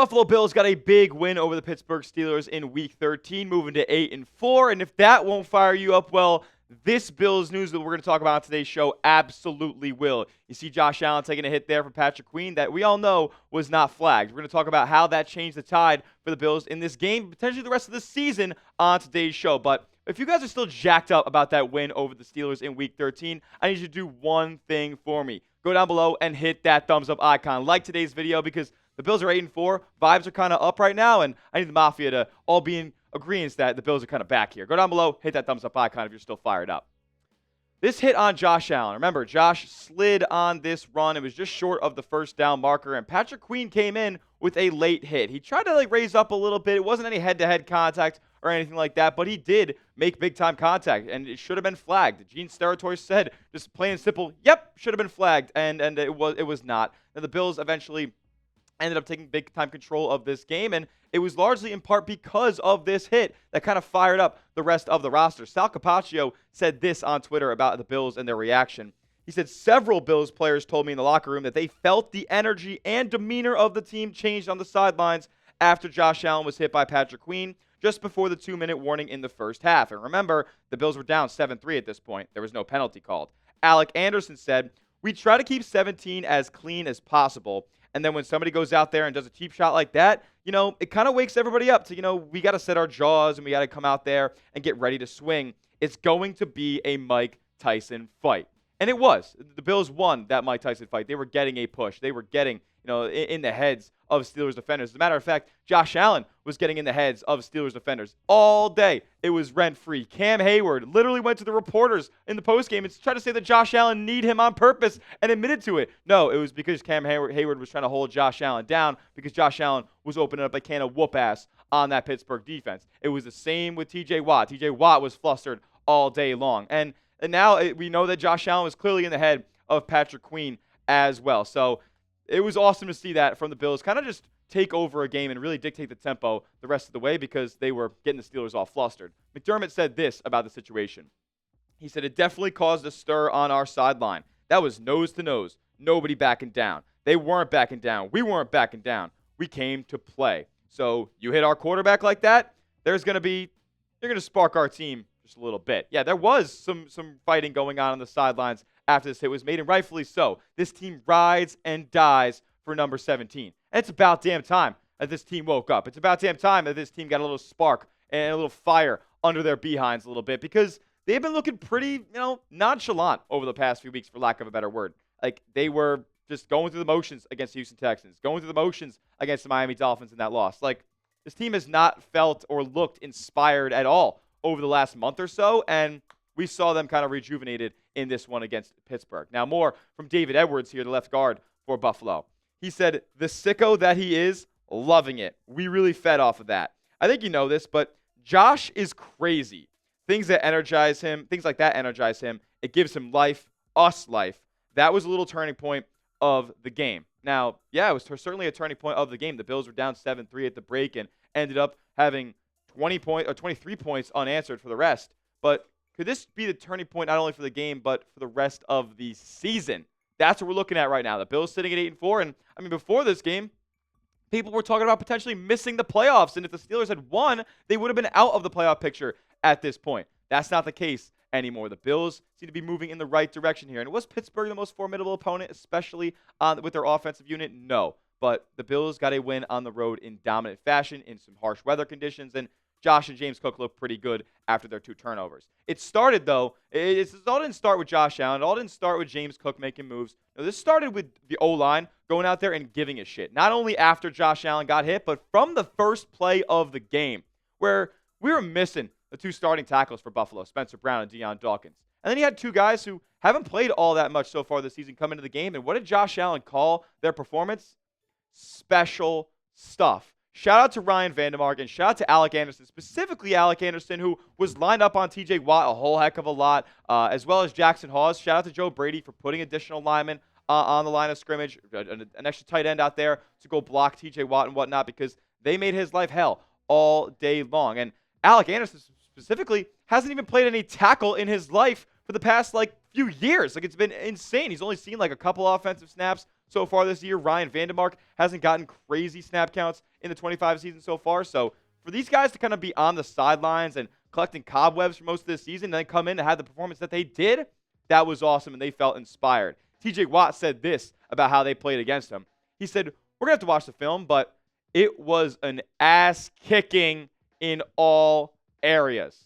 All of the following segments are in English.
Buffalo Bills got a big win over the Pittsburgh Steelers in Week 13, moving to 8-4. And if that won't fire you up, well, this Bills news that we're going to talk about on today's show absolutely will. You see Josh Allen taking a hit there from Patrick Queen that we all know was not flagged. We're going to talk about how that changed the tide for the Bills in this game, potentially the rest of the season on today's show. But if you guys are still jacked up about that win over the Steelers in Week 13, I need you to do one thing for me. Go down below and hit that thumbs up icon. Like today's video because the Bills are 8-4. Vibes are kind of up right now, and I need the Mafia to all be in agreement that the Bills are kind of back here. Go down below, hit that thumbs up icon if you're still fired up. This hit on Josh Allen. Remember, Josh slid on this run. It was just short of the first down marker, and Patrick Queen came in with a late hit. He tried to raise up a little bit. It wasn't any head-to-head contact or anything like that, but he did make big-time contact, and it should have been flagged. Gene Steratore said, just plain and simple, yep, should have been flagged, and it was not. Now, the Bills eventually ended up taking big-time control of this game, and it was largely in part because of this hit that kind of fired up the rest of the roster. Sal Capaccio said this on Twitter about the Bills and their reaction. He said, several Bills players told me in the locker room that they felt the energy and demeanor of the team changed on the sidelines after Josh Allen was hit by Patrick Queen just before the 2-minute warning in the first half. And remember, the Bills were down 7-3 at this point. There was no penalty called. Alec Anderson said, we try to keep 17 as clean as possible. And then when somebody goes out there and does a cheap shot like that, it kind of wakes everybody up to, we got to set our jaws and we got to come out there and get ready to swing. It's going to be a Mike Tyson fight. And it was. The Bills won that Mike Tyson fight. They were getting a push. They were getting, in the heads of Steelers defenders. As a matter of fact, Josh Allen was getting in the heads of Steelers defenders all day. It was rent-free. Cam Hayward literally went to the reporters in the postgame and tried to say that Josh Allen need him on purpose and admitted to it. No, it was because Cam Hayward was trying to hold Josh Allen down because Josh Allen was opening up a can of whoop-ass on that Pittsburgh defense. It was the same with T.J. Watt. T.J. Watt was flustered all day long. And now we know that Josh Allen was clearly in the head of Patrick Queen as well. So it was awesome to see that from the Bills kind of just take over a game and really dictate the tempo the rest of the way because they were getting the Steelers all flustered. McDermott said this about the situation. He said, it definitely caused a stir on our sideline. That was nose to nose. Nobody backing down. They weren't backing down. We weren't backing down. We came to play. So you hit our quarterback like that, you're going to spark our team just a little bit. Yeah, there was some fighting going on the sidelines after this hit was made, and rightfully so. This team rides and dies for number 17. And it's about damn time that this team woke up. It's about damn time that this team got a little spark and a little fire under their behinds a little bit because they've been looking pretty, nonchalant over the past few weeks, for lack of a better word. Like, they were just going through the motions against the Houston Texans, going through the motions against the Miami Dolphins in that loss. Like, this team has not felt or looked inspired at all over the last month or so, and we saw them kind of rejuvenated in this one against Pittsburgh. Now, more from David Edwards here, the left guard for Buffalo. He said, the sicko that he is, loving it. We really fed off of that. I think you know this, but Josh is crazy. Things like that energize him. It gives him life, us life. That was a little turning point of the game. Now, yeah, it was certainly a turning point of the game. The Bills were down 7-3 at the break and ended up having 23 points unanswered for the rest. But could this be the turning point not only for the game, but for the rest of the season? That's what we're looking at right now. The Bills sitting at 8-4, and before this game, people were talking about potentially missing the playoffs, and if the Steelers had won, they would have been out of the playoff picture at this point. That's not the case anymore. The Bills seem to be moving in the right direction here. And was Pittsburgh the most formidable opponent, especially with their offensive unit? No. But the Bills got a win on the road in dominant fashion in some harsh weather conditions, and Josh and James Cook looked pretty good after their 2 turnovers. It started, though, it all didn't start with Josh Allen. It all didn't start with James Cook making moves. No, this started with the O-line going out there and giving a shit. Not only after Josh Allen got hit, but from the first play of the game, where we were missing the 2 starting tackles for Buffalo, Spencer Brown and Deion Dawkins. And then he had 2 guys who haven't played all that much so far this season come into the game. And what did Josh Allen call their performance? Special stuff. Shout out to Ryan Vandermark and shout out to Alec Anderson, specifically Alec Anderson, who was lined up on T.J. Watt a whole heck of a lot, as well as Jackson Hawes. Shout out to Joe Brady for putting additional linemen on the line of scrimmage, an extra tight end out there to go block T.J. Watt and whatnot because they made his life hell all day long. And Alec Anderson specifically hasn't even played any tackle in his life for the past few years. It's been insane. He's only seen a couple offensive snaps so far this year. Ryan Vandermark hasn't gotten crazy snap counts in the 25 season so far. So for these guys to kind of be on the sidelines and collecting cobwebs for most of this season and then come in and have the performance that they did, that was awesome, and they felt inspired. TJ Watt said this about how they played against him. He said, we're going to have to watch the film, but it was an ass-kicking in all areas.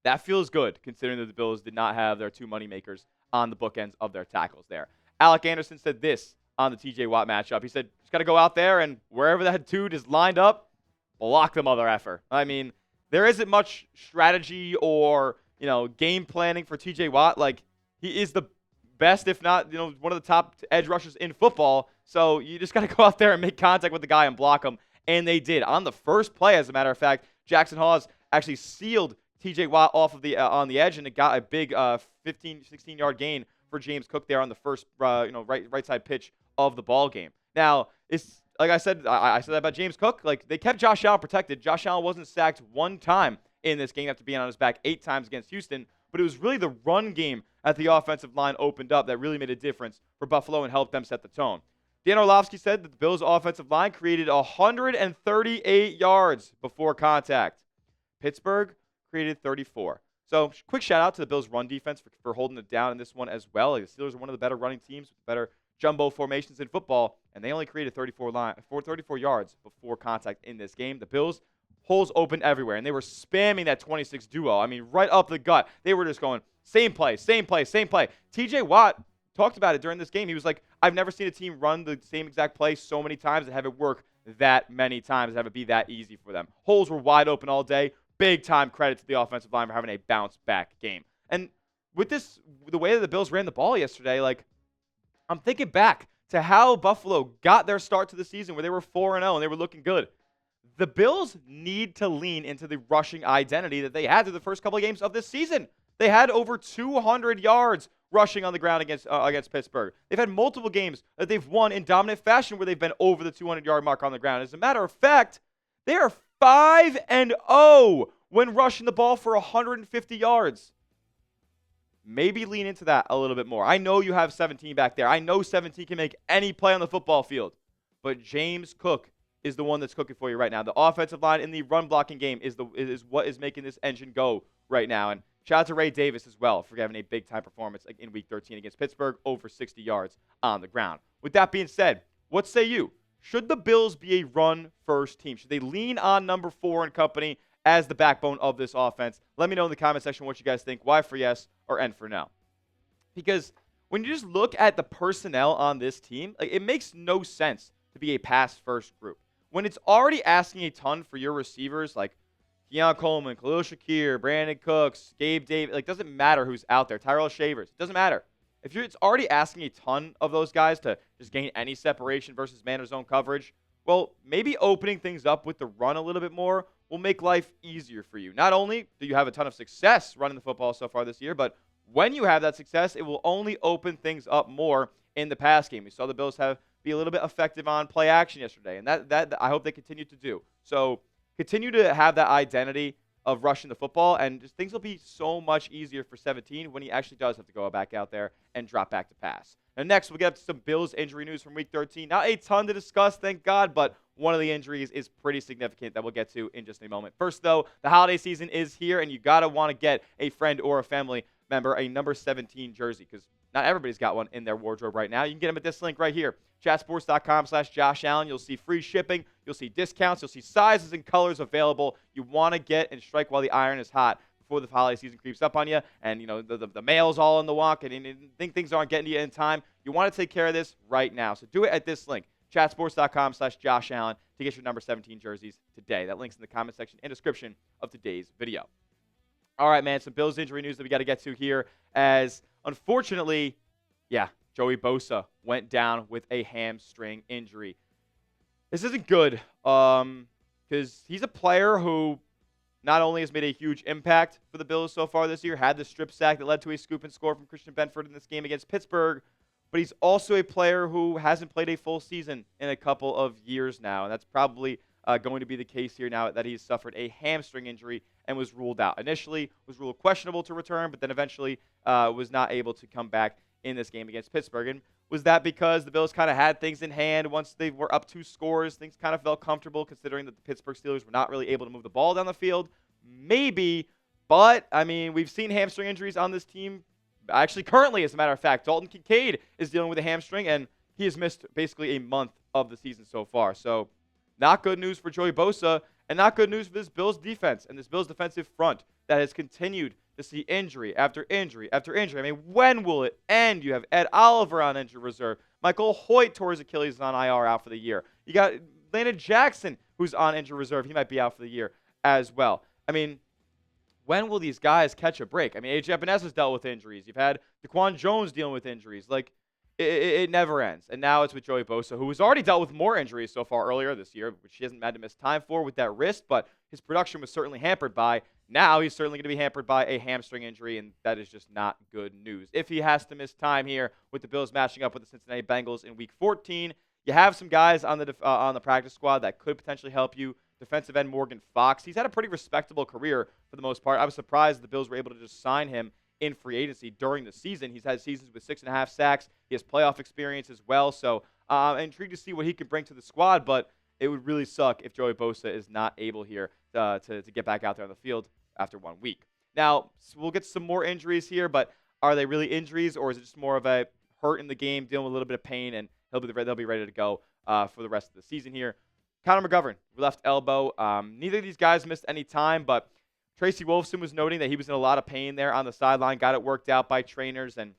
That feels good, considering that the Bills did not have their two moneymakers on the bookends of their tackles there. Alec Anderson said this on the TJ Watt matchup. He said, just got to go out there, and wherever that dude is lined up, block the mother effer. I mean, there isn't much strategy or, game planning for TJ Watt. Like, he is the best, if not, one of the top edge rushers in football. So you just got to go out there and make contact with the guy and block him. And they did. On the first play, as a matter of fact, Jackson Hawes actually sealed TJ Watt off of on the edge, and it got a big 15, 16-yard gain for James Cook there on the first right side pitch of the ball game. Now, it's like I said that about James Cook. Like, they kept Josh Allen protected. Josh Allen wasn't sacked one time in this game after being on his back 8 times against Houston. But it was really the run game at the offensive line opened up that really made a difference for Buffalo and helped them set the tone. Dan Orlovsky said that the Bills' offensive line created 138 yards before contact. Pittsburgh created 34. So, quick shout-out to the Bills' run defense for holding it down in this one as well. Like, the Steelers are one of the better running teams with better jumbo formations in football, and they only created 34 yards before contact in this game. The Bills, holes open everywhere, and they were spamming that 26 duo. I mean, right up the gut. They were just going, same play, same play, same play. TJ Watt talked about it during this game. He was like, I've never seen a team run the same exact play so many times and have it work that many times and have it be that easy for them. Holes were wide open all day. Big time credit to the offensive line for having a bounce back game. And with this, the way that the Bills ran the ball yesterday, like, I'm thinking back to how Buffalo got their start to the season where they were 4-0 and they were looking good. The Bills need to lean into the rushing identity that they had through the first couple of games of this season. They had over 200 yards rushing on the ground against Pittsburgh. They've had multiple games that they've won in dominant fashion where they've been over the 200-yard mark on the ground. As a matter of fact, they are 5-0 when rushing the ball for 150 yards. Maybe lean into that a little bit more. I know you have 17 back there. I know 17 can make any play on the football field. But James Cook is the one that's cooking for you right now. The offensive line in the run blocking game is what is making this engine go right now. And shout out to Ray Davis as well for having a big-time performance in Week 13 against Pittsburgh, over 60 yards on the ground. With that being said, what say you? Should the Bills be a run-first team? Should they lean on number 4 and company as the backbone of this offense? Let me know in the comment section what you guys think. Y for yes or N for no. Because when you just look at the personnel on this team, like, it makes no sense to be a pass-first group. When it's already asking a ton for your receivers, like Keon Coleman, Khalil Shakir, Brandon Cooks, Gabe Davis, like, doesn't matter who's out there, Tyrell Shavers, it doesn't matter. If it's already asking a ton of those guys to just gain any separation versus man or zone coverage, well, maybe opening things up with the run a little bit more will make life easier for you. Not only do you have a ton of success running the football so far this year, but when you have that success, it will only open things up more in the pass game. We saw the Bills be a little bit effective on play action yesterday, and that I hope they continue to do. So continue to have that identity of rushing the football, and just things will be so much easier for 17 when he actually does have to go back out there and drop back to pass. Now next, we'll get up to some Bills injury news from Week 13. Not a ton to discuss, thank God, but one of the injuries is pretty significant that we'll get to in just a moment. First, though, the holiday season is here, and you got to want to get a friend or a family member a number 17 jersey, because not everybody's got one in their wardrobe right now. You can get them at this link right here, chatsports.com/Josh Allen. You'll see free shipping. You'll see discounts. You'll see sizes and colors available. You want to get and strike while the iron is hot before the holiday season creeps up on you, and the mail's all in the walk, and you think things aren't getting to you in time. You want to take care of this right now. So do it at this link, chatsports.com/Josh Allen, to get your number 17 jerseys today. That link's in the comment section and description of today's video. All right, man, some Bills injury news that we got to get to here, as unfortunately, Joey Bosa went down with a hamstring injury. This isn't good, because he's a player who not only has made a huge impact for the Bills so far this year, had the strip sack that led to a scoop and score from Christian Benford in this game against Pittsburgh, but he's also a player who hasn't played a full season in a couple of years now, and that's probably going to be the case here now that he's suffered a hamstring injury and was ruled out. Initially was ruled questionable to return, but then eventually was not able to come back in this game against Pittsburgh. And Was that because the Bills kind of had things in hand once they were up 2 scores? Things kind of felt comfortable considering that the Pittsburgh Steelers were not really able to move the ball down the field? Maybe, but, I mean, we've seen hamstring injuries on this team. Actually, currently, as a matter of fact, Dalton Kincaid is dealing with a hamstring, and he has missed basically a month of the season so far. So, not good news for Joey Bosa, and not good news for this Bills defense and this Bills defensive front that has continued to see injury after injury after injury. I mean, when will it end? You have Ed Oliver on injured reserve. Michael Hoyt tore his Achilles on IR out for the year. You got Landon Jackson, who's on injured reserve. He might be out for the year as well. I mean, when will these guys catch a break? I mean, A.J. Epinez's dealt with injuries. You've had DaQuan Jones dealing with injuries. Like, it never ends. And now it's with Joey Bosa, who has already dealt with more injuries so far earlier this year, which he hasn't had to miss time for with that wrist, but his production was certainly hampered by. Now he's certainly going to be hampered by a hamstring injury, and that is just not good news. If he has to miss time here with the Bills matching up with the Cincinnati Bengals in Week 14, you have some guys on the practice squad that could potentially help you. Defensive end Morgan Fox. He's had a pretty respectable career for the most part. I was surprised the Bills were able to just sign him in free agency during the season. He's had seasons with 6.5 sacks. He has playoff experience as well. So I'm intrigued to see what he can bring to the squad, but it would really suck if Joey Bosa is not able here to get back out there on the field after 1 week. Now, we'll get some more injuries here, but are they really injuries, or is it just more of a hurt in the game, dealing with a little bit of pain, and they'll be ready to go for the rest of the season here? Connor McGovern, left elbow. Neither of these guys missed any time, but Tracy Wolfson was noting that he was in a lot of pain there on the sideline, got it worked out by trainers, and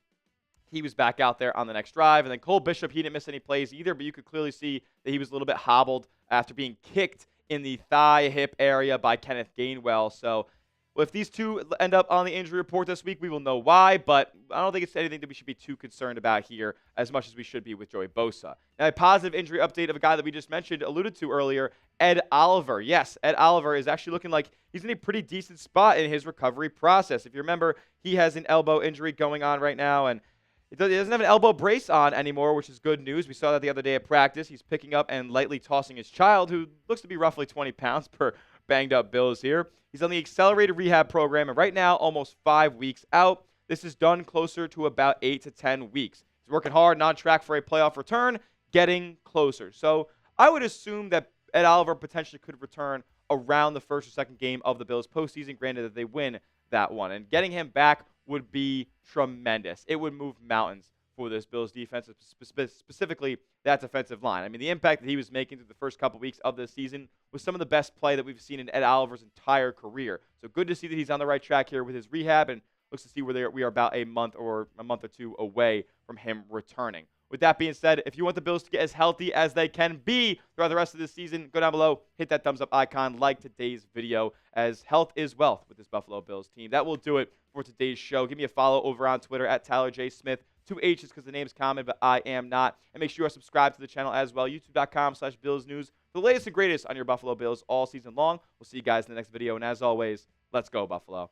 he was back out there on the next drive. And then Cole Bishop, he didn't miss any plays either, but you could clearly see that he was a little bit hobbled after being kicked in the thigh hip area by Kenneth Gainwell. So if these two end up on the injury report this week, we will know why, but I don't think it's anything that we should be too concerned about here as much as we should be with Joey Bosa. Now, a positive injury update of a guy that we just mentioned, alluded to earlier, Ed Oliver. Yes, Ed Oliver is actually looking like he's in a pretty decent spot in his recovery process. If you remember, he has an elbow injury going on right now, and he doesn't have an elbow brace on anymore, which is good news. We saw that the other day at practice. He's picking up and lightly tossing his child, who looks to be roughly 20 pounds per banged-up Bills here. He's on the accelerated rehab program, and right now, almost 5 weeks out. This is done closer to about 8 to 10 weeks. He's working hard and on track for a playoff return, getting closer. So I would assume that Ed Oliver potentially could return around the first or second game of the Bills postseason, granted that they win that one. And getting him back would be tremendous. It would move mountains for this Bills defense, specifically that defensive line. I mean, the impact that he was making through the first couple weeks of this season was some of the best play that we've seen in Ed Oliver's entire career. So good to see that he's on the right track here with his rehab, and looks to see where we are about a month or two away from him returning. With that being said, if you want the Bills to get as healthy as they can be throughout the rest of this season, go down below, hit that thumbs up icon, like today's video, as health is wealth with this Buffalo Bills team. That will do it for today's show. Give me a follow over on Twitter at Tyler J. Smith. 2 H's because the name's common, but I am not. And make sure you are subscribed to the channel as well, youtube.com/Bills News, for the latest and greatest on your Buffalo Bills all season long. We'll see you guys in the next video. And as always, let's go, Buffalo.